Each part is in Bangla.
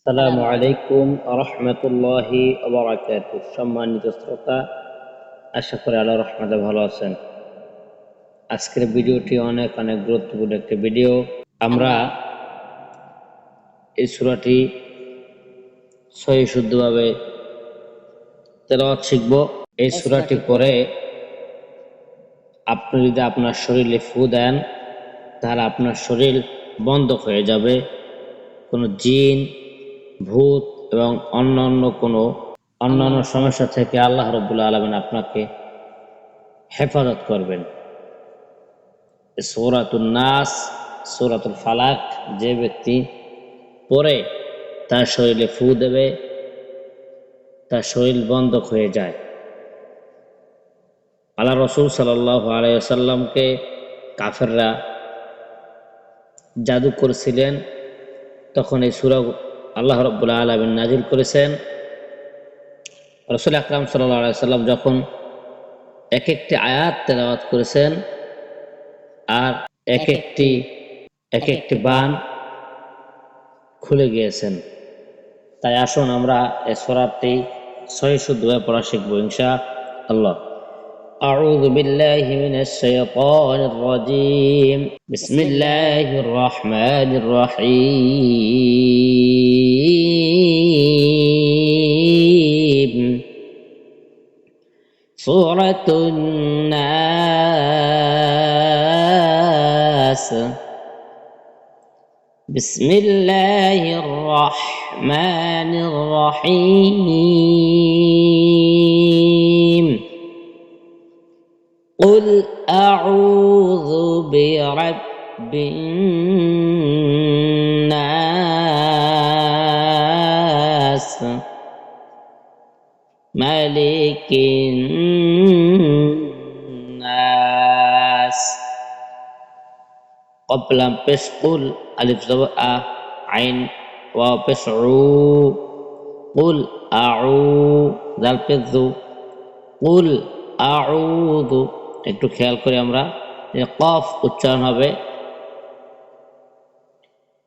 আসসালামু আলাইকুম রহমতুল্লাহি ওয়া সম্মানিত শ্রোতা, আশা করি আল্লাহর রহমতে ভালো আছেন। আজকের ভিডিওটি অনেক অনেক গুরুত্বপূর্ণ একটি ভিডিও। আমরা এই সূরাটি সহি শুদ্ধভাবে তেলাওয়াত শিখব। এই সূরাটি পরে আপনি যদি আপনার শরীরে ফু দেন তাহলে আপনার শরীর বন্ধ হয়ে যাবে। কোনো জিন, ভূত এবং অন্যান্য সমস্যা থেকে আল্লাহ রাব্বুল আলামিন আপনাকে হেফাজত করবেন। সূরাতুন নাস, সূরাতুল ফালাক যে ব্যক্তি পড়ে তার শরীরে ফু দেবে, তার শরীর বন্ধ হয়ে যায়। আল্লাহ রাসূল সাল্লাল্লাহু আলাইহি ওয়াসাল্লামকে কাফেররা জাদু করেছিলেন, তখন এই সূরা আল্লাহ রাব্বুল আলামিন নাজিল করেছেন। রাসূল আকরাম সাল্লাল্লাহু আলাইহি ওয়াসাল্লাম যখন এক একটি আয়াত তেলাওয়াত করেছেন আর এক একটি বান খুলে গিয়েছেন। তাই আসুন আমরা এই সূরাটি সহি শুদ্ধভাবে পড়া শিখব ইনশাআল্লাহ। আউযু বিল্লাহি মিনাশ শাইতানির রাজীম। বিসমিল্লাহির রহমানির রহিম। সূরাতুন নাস। بسم الله الرحمن الرحيم. قل أعوذ برب الناس ملك الناس. قبل পেশ কুল, আলিফ জবর আ, আইন ওয়াও পেশ উ, কুল আউ, জাল পেশ জু, কুল আউযু। একটু খেয়াল করে আমরা কফ উচ্চারণ হবে,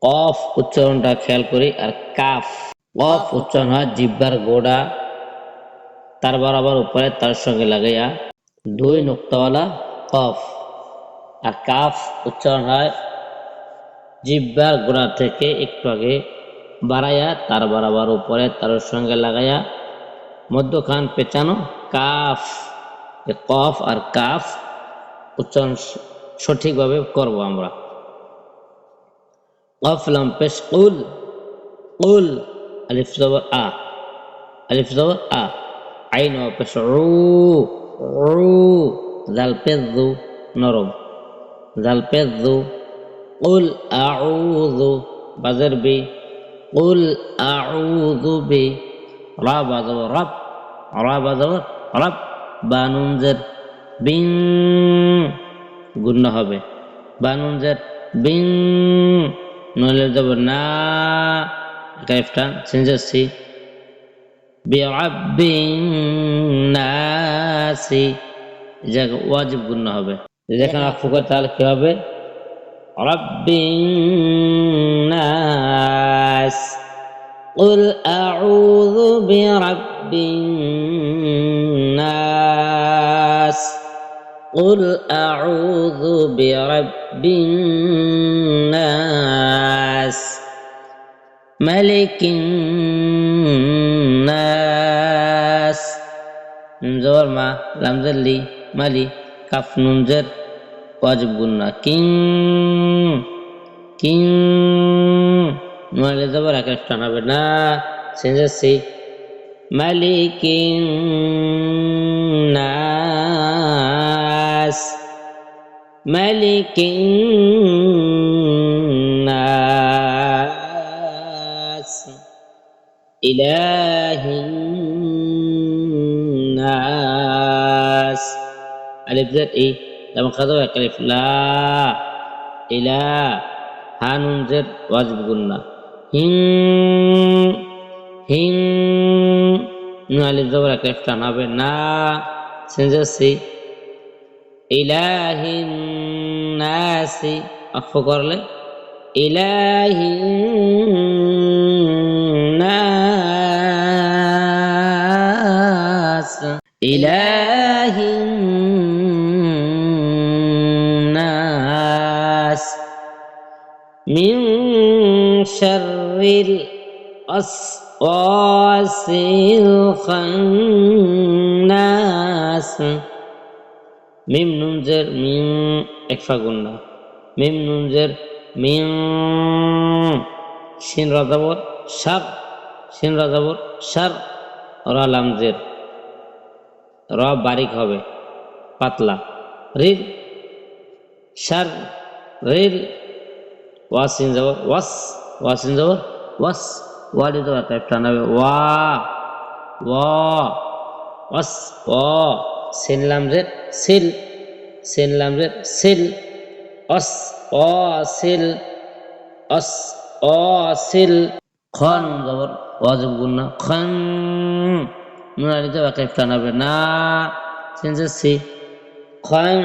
কফ উচ্চারণটা খেয়াল করি। আর কাফ, কফ উচ্চারণ হয় জিহ্বার গোড়া তার বরাবর উপরে তার সঙ্গে লাগাইয়া দুই নুক্তাওয়ালা কফ। আর কাফ উচ্চারণ হয় জিহ্বার গোড়া থেকে একটু আগে বাড়াইয়া তার বরাবর উপরে তার সঙ্গে লাগাইয়া মধ্যখান পেঁচানো কাফ। কফ আর কাফ উচ্চারণ সঠিকভাবে করব আমরা। কফ লাম পেশ কুল, কুল আলিফ জবর আ, আলিফ জবর আ, আইন ওয়াও পেশ উ, উ, জাল পেশ জু নরম, জাল পেশ জু। কুল আউযু বাজের বি, কুল আউযু বি। রা বাজব রব, রা বাজব রব, বানুন জের বিং, গুণনা হবে বানুন জের বিং, নলে যাব না, কাইফটান সিনজাসি বিরাব্বিন নাসি, জায়গা ওয়াজিব গুণনা হবে। যেখানে আকফু করে তাহলে কি হবে? রাব্বিন নাস। قل أعوذ برب الناس. قل أعوذ برب الناس ملك الناس. نمزور ما لمزر لي مالي كف نمزر واجب قلنا كين كين نوالي زبر اكرف تانا بنا سنجسي ملك الناس ملك الناس إله الناس. ألف زد إيه لما خذوا ألف لا إله هانون زد واجب قلنا هن هن نو ألف زبر ألف تانا بنا سنجسي إله الناس أخفو করলে إله ইলাহিন নাস মিন শাররিল আসওয়াসিল খান্নাস। মিম নুন জের মিম একফা গুন্না, মিম নুন জের মিম, শিন রা জবর শার, শিন রা জবর শার, রা লাম জের, র বারিক হবে পাতলা, রিল শার রিল, ওয়াসিন জবর ওয়াস, ওয়াসিন জবর ওয়াস, ওয়াডি জবর টাইপ টানাবে ওয়া, ওয়া ওয়াস ও, সিন লাম জের সিল, সিন লাম জের সিল, অস ও সিল, অস ও সিল। খন জবর ওয়াজিব গুন্না খন, নুন আলি জবর টাইপ টানাবে না, সিন জের সি, খন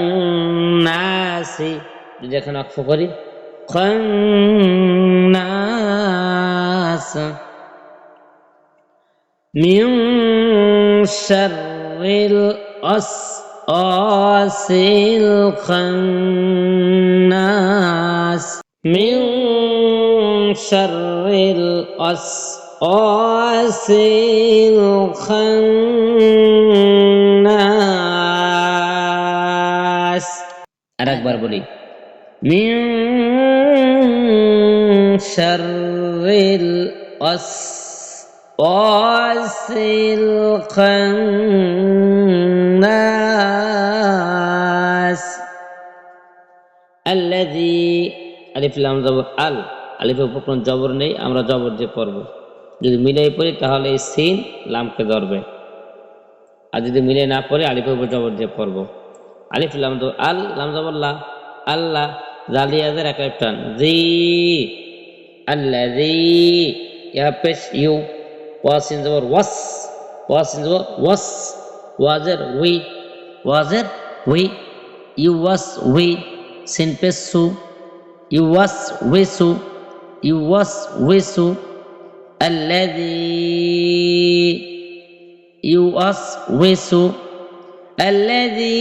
নাসি, যদি এখানে অক্ষ করি খন নাস মিন শাররিল আসওয়াসিল খান্নাস, মিন শাররিল আসওয়াসিল খান্নাস। আরেকবার বলি, মিন শাররিল আসওয়াসিল খান্নাস আল্লাযী, আলিফ লাম জবর আল, আলিফের উপর কোনো জবর নেই, আমরা জবর দিয়ে পড়ব। যদি মিলাই পড়ি তাহলে এই সিন লামকে ধরবে, আর যদি মিলে না পড়ে আলিফের উপর জবর দিয়ে পড়ব। আলিফ লাম জবর আল, লাম জবর লা, আল্লাহ, জালিয়াদের এক টান জি, আল্লাযী, ইয়া পেশ ইউ, ওয়াসিন জবর ওয়াস, ওয়াসিন জবর ওয়াস, ওয়াজের উই, ওয়াজের we, you was we, seen পেশ সু, ইউ ওয়াস উইসু, ইউ ওয়াস উইসু, আল্লাযী ইউ ওয়াস উইসু, আল্লাযী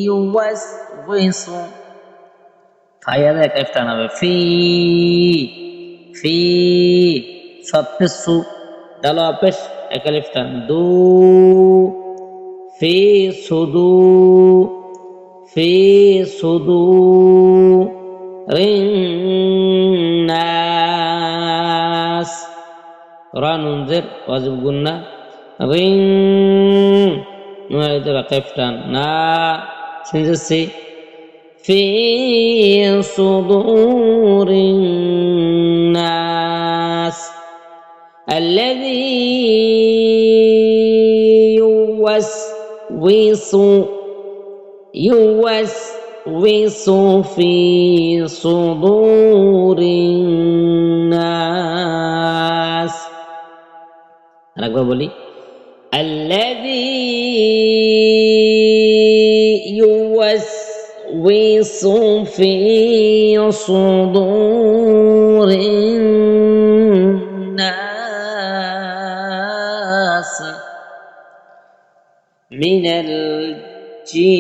ইউ ওয়াস উইসু। ফাইয়াদে এক টানাবে ফি, ফি সৎপেশ সু, ডালো আপেশ এক আলিফ টান দু, ফি সুদু, ফি সুদু রিন নাস, রা নুন জের ওয়াজিব গুন্না রিন, নুন আলিফ কাইফ টান না, সিন জের সি, في صدور الناس الذي يوسوس في صدور الناس। আরেকবার বলি, الذي يوسوس في صدور الناس من الجنة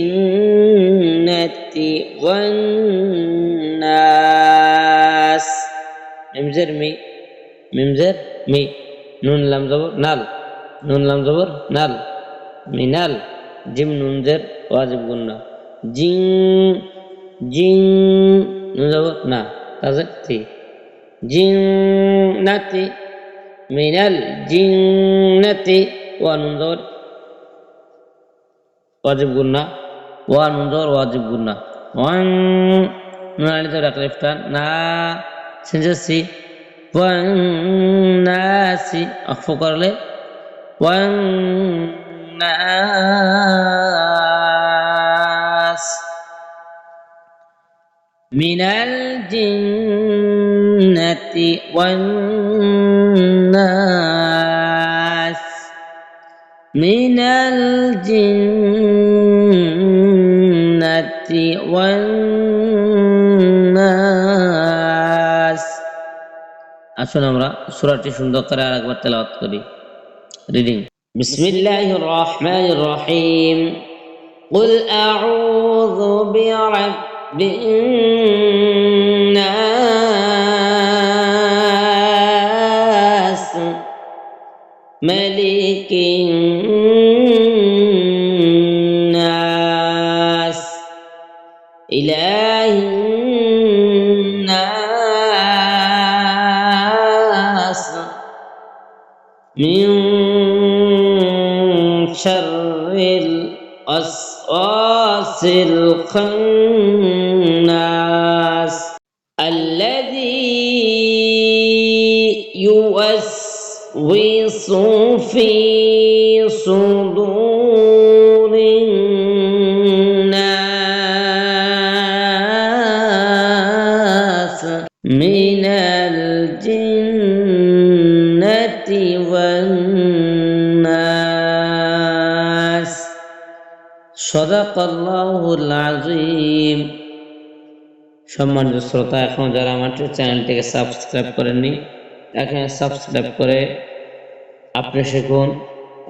والناس। ممزر مي، ممزر مي، نون لام زبر نال، نون لام زبر نال، মিনাল, জিম নুন জের ওয়াজিব গুন্না জিং, জিং নুন জবর না, তাজে তি, জিং নাতি, মিনাল জিং নাতি, ওয়া নুন জবর ওয়াজিব গুন্না, ওয়া নুন জবর ওয়াজিব গুন্না, ওয়ান নুন আলি জবর এক আলিফ টান না, সিনজেসি, ওয়ান নাসি অক্ষ করলে ওয়ান الناس من الجنة والناس من الجنة والناس। আসুন আমরা সূরাটি সুন্দর করে আরেকবার তেলাওয়াত করি। রিডিং। بسم الله الرحمن الرحيم قل أعوذ برب الناس ملك الناس إله الناس من شر الوسواس الخناس الذي يوسوس في صدور الناس من الجنة والناس صدق الله العظيم সম্মানিত শ্রোতা, এখন যারা আমার চ্যানেলটিকে সাবস্ক্রাইব করেননি, এখানে সাবস্ক্রাইব করে আপনি শিখুন,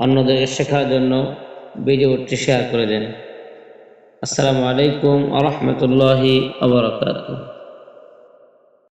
অন্যদেরকে শেখার জন্য ভিডিওটি শেয়ার করে দেন। আসসালামু আলাইকুম ওয়া রাহমাতুল্লাহি ওয়া বারাকাতুহু।